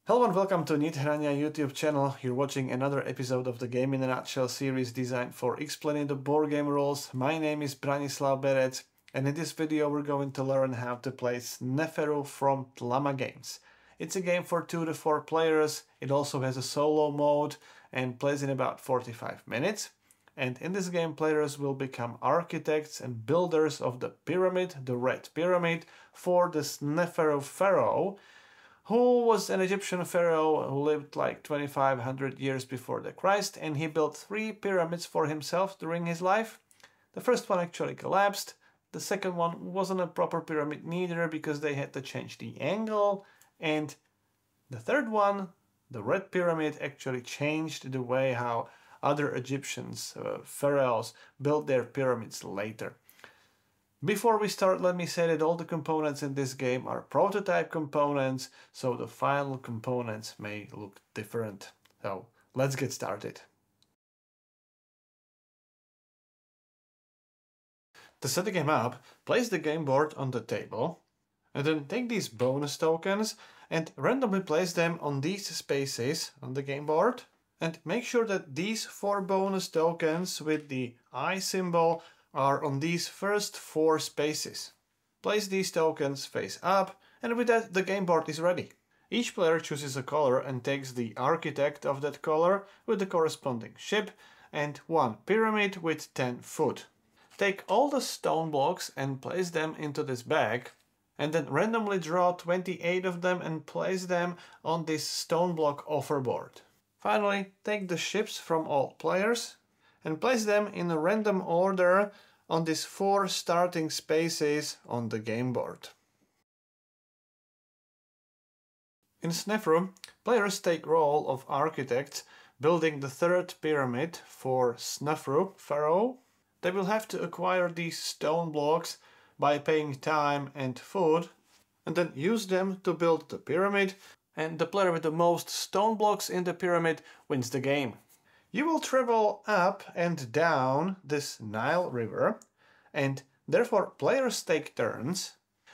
Hello and welcome to Nithrania YouTube channel. You're watching another episode of the Game in a Nutshell series designed for explaining the board game rules. My name is Branislav Berec, and in this video we're going to learn how to play Sneferu from Llama Games. It's a game for 2 to 4 players. It also has a solo mode and plays in about 45 minutes. And in this game players will become architects and builders of the pyramid, the Red Pyramid, for the Sneferu pharaoh, who was an Egyptian pharaoh who lived like 2500 years before the Christ, and he built 3 pyramids for himself during his life. The first one actually collapsed. The second one wasn't a proper pyramid neither because they had to change the angle. And the third one, the Red Pyramid, actually changed the way how other Egyptians, pharaohs, built their pyramids later. Before we start, let me say that all the components in this game are prototype components, so the final components may look different. So let's get started. To set the game up, place the game board on the table, and then take these bonus tokens and randomly place them on these spaces on the game board. And make sure that these 4 bonus tokens with the eye symbol are on these first 4 spaces. Place these tokens face up, and with that the game board is ready. Each player chooses a color and takes the architect of that color with the corresponding ship and 1 pyramid with 10 foot. Take all the stone blocks and place them into this bag, and then randomly draw 28 of them and place them on this stone block offer board. Finally, take the ships from all players and place them in a random order on these 4 starting spaces on the game board. In Sneferu, players take role of architects building the 3rd pyramid for Sneferu pharaoh. They will have to acquire these stone blocks by paying time and food, and then use them to build the pyramid, and the player with the most stone blocks in the pyramid wins the game. You will travel up and down this Nile river, and therefore players take turns,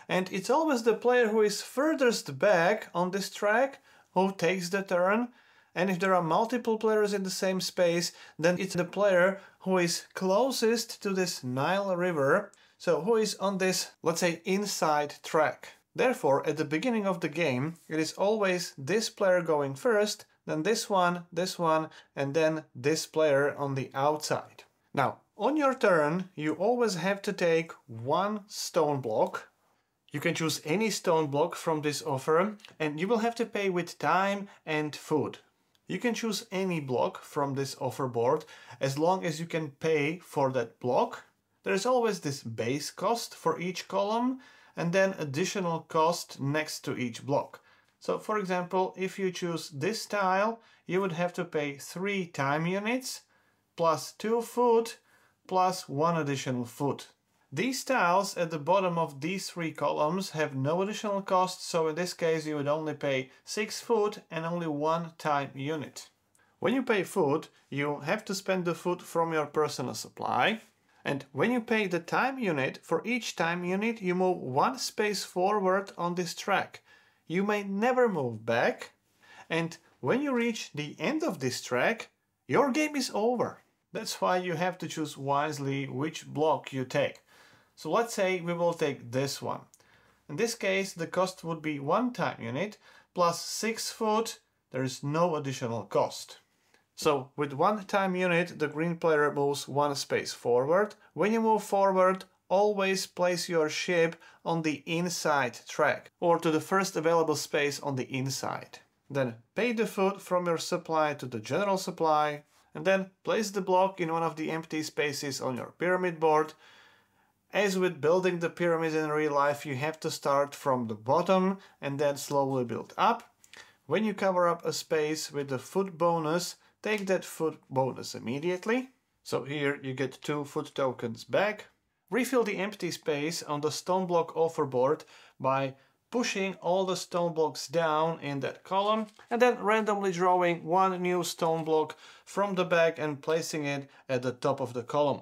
and it's always the player who is furthest back on this track who takes the turn, and if there are multiple players in the same space, then it's the player who is closest to this Nile river, so who is on this, let's say, inside track. Therefore, at the beginning of the game, it is always this player going first, then this one, and then this player on the outside. Now, on your turn, you always have to take 1 stone block. You can choose any stone block from this offer, and you will have to pay with time and food. You can choose any block from this offer board as long as you can pay for that block. There is always this base cost for each column, and then additional cost next to each block. So for example, if you choose this tile, you would have to pay 3 time units, plus 2 food, plus 1 additional food. These tiles at the bottom of these 3 columns have no additional cost, so in this case you would only pay 6 food and only 1 time unit. When you pay food, you have to spend the food from your personal supply. And when you pay the time unit, for each time unit you move 1 space forward on this track. You may never move back, and when you reach the end of this track, your game is over. That's why you have to choose wisely which block you take. So let's say we will take this one. In this case the cost would be 1 time unit plus 6 food. There is no additional cost. So with 1 time unit, the green player moves 1 space forward. When you move forward, always place your ship on the inside track, or to the first available space on the inside. Then pay the food from your supply to the general supply, and then place the block in one of the empty spaces on your pyramid board. As with building the pyramids in real life, you have to start from the bottom and then slowly build up. When you cover up a space with the food bonus, take that food bonus immediately. So here you get 2 food tokens back. Refill the empty space on the stone block offer board by pushing all the stone blocks down in that column, and then randomly drawing 1 new stone block from the bag and placing it at the top of the column.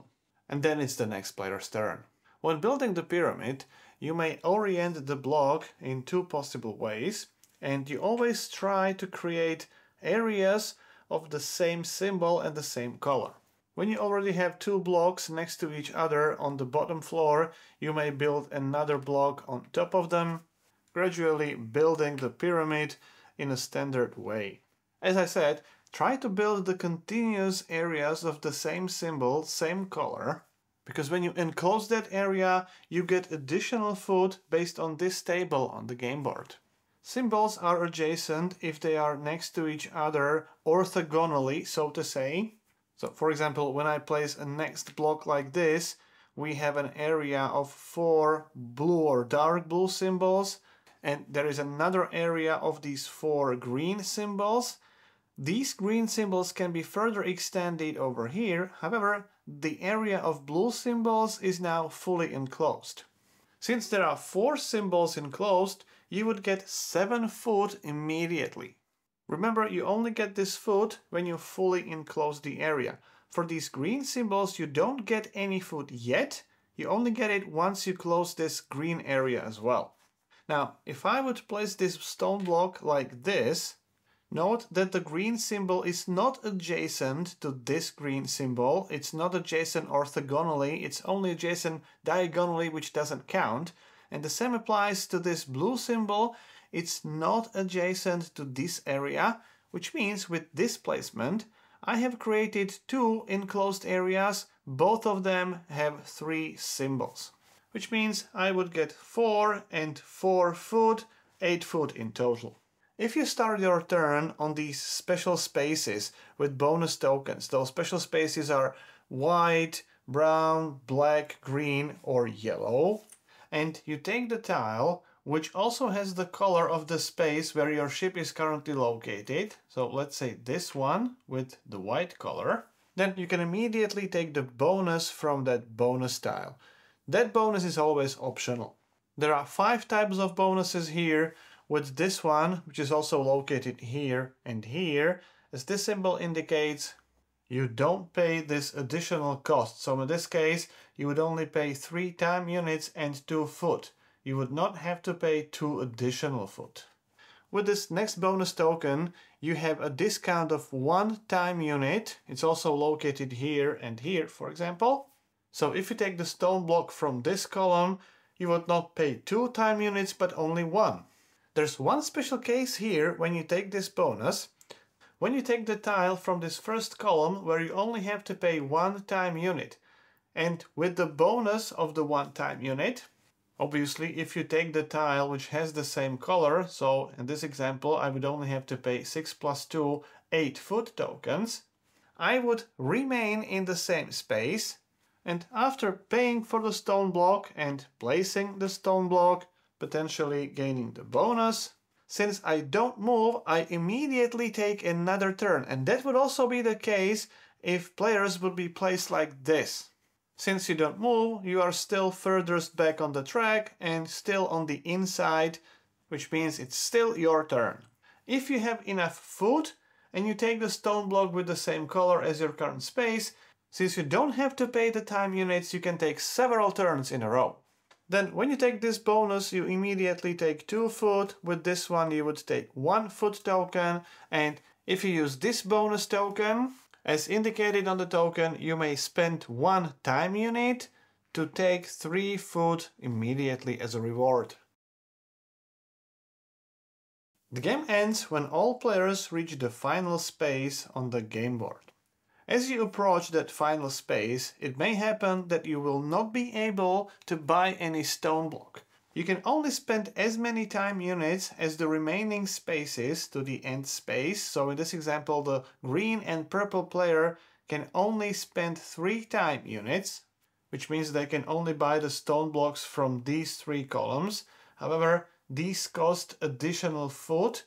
And then it's the next player's turn. When building the pyramid, you may orient the block in 2 possible ways. and you always try to create areas of the same symbol and the same color. When you already have two blocks next to each other on the bottom floor, you may build another block on top of them, gradually building the pyramid in a standard way. As I said, try to build the continuous areas of the same symbol, same color, because when you enclose that area, you get additional food based on this table on the game board. Symbols are adjacent if they are next to each other orthogonally, so to say. So, for example, when I place a next block like this, we have an area of 4 blue or dark blue symbols, and there is another area of these 4 green symbols. These green symbols can be further extended over here, however, the area of blue symbols is now fully enclosed. Since there are 4 symbols enclosed, you would get 7 food immediately. Remember, you only get this food when you fully enclose the area. For these green symbols, you don't get any food yet, you only get it once you close this green area as well. Now, if I would place this stone block like this, note that the green symbol is not adjacent to this green symbol. It's not adjacent orthogonally, it's only adjacent diagonally, which doesn't count. And the same applies to this blue symbol. It's not adjacent to this area, which means with this placement, I have created 2 enclosed areas. Both of them have 3 symbols, which means I would get 4 and 4 food, 8 food in total. If you start your turn on these special spaces with bonus tokens, those special spaces are white, brown, black, green, or yellow, and you take the tile, which also has the color of the space where your ship is currently located, so let's say this one with the white color, then you can immediately take the bonus from that bonus tile. That bonus is always optional. There are 5 types of bonuses here, with this one, which is also located here and here, as this symbol indicates, you don't pay this additional cost. So in this case, you would only pay 3 time units and 2 food. You would not have to pay 2 additional food. With this next bonus token, you have a discount of 1 time unit. It's also located here and here, for example. So if you take the stone block from this column, you would not pay 2 time units, but only 1. There's one special case here when you take this bonus. When you take the tile from this first column where you only have to pay 1 time unit, and with the bonus of the 1 time unit, obviously if you take the tile which has the same color, so in this example I would only have to pay 6 plus 2, 8 food tokens, I would remain in the same space, and after paying for the stone block and placing the stone block, potentially gaining the bonus, since I don't move, I immediately take another turn, and that would also be the case if players would be placed like this. Since you don't move, you are still furthest back on the track and still on the inside, which means it's still your turn. If you have enough food and you take the stone block with the same color as your current space, since you don't have to pay the time units, you can take several turns in a row. Then when you take this bonus, you immediately take 2 food. With this one you would take 1 food token, and if you use this bonus token, as indicated on the token, you may spend 1 time unit to take 3 food immediately as a reward. The game ends when all players reach the final space on the game board. As you approach that final space, it may happen that you will not be able to buy any stone block. You can only spend as many time units as the remaining spaces to the end space. So in this example, the green and purple player can only spend 3 time units, which means they can only buy the stone blocks from these 3 columns. However, these cost additional food.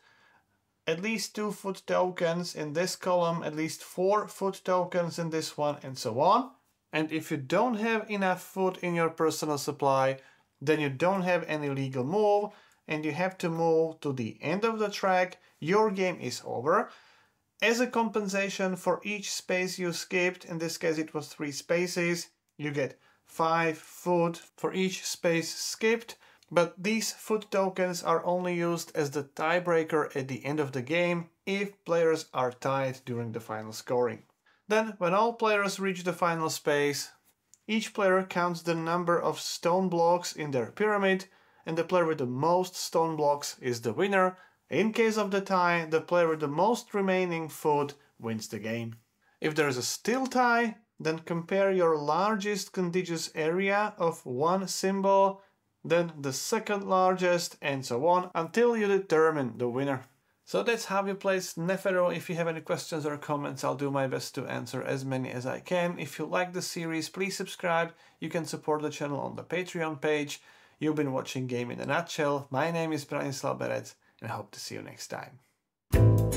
At least 2 food tokens in this column, at least 4 food tokens in this one, and so on. And if you don't have enough food in your personal supply, then you don't have any legal move, and you have to move to the end of the track. Your game is over. As a compensation for each space you skipped, in this case it was 3 spaces, you get 5 food for each space skipped, But these food tokens are only used as the tiebreaker at the end of the game if players are tied during the final scoring. Then, when all players reach the final space, each player counts the number of stone blocks in their pyramid, and the player with the most stone blocks is the winner. In case of the tie, the player with the most remaining food wins the game. If there is a still tie, then compare your largest contiguous area of one symbol, then the second largest, and so on, until you determine the winner. So that's how you play Sneferu. If you have any questions or comments, I'll do my best to answer as many as I can. If you like the series, please subscribe. You can support the channel on the Patreon page. You've been watching Game in a Nutshell. My name is Branislav Berec, and I hope to see you next time.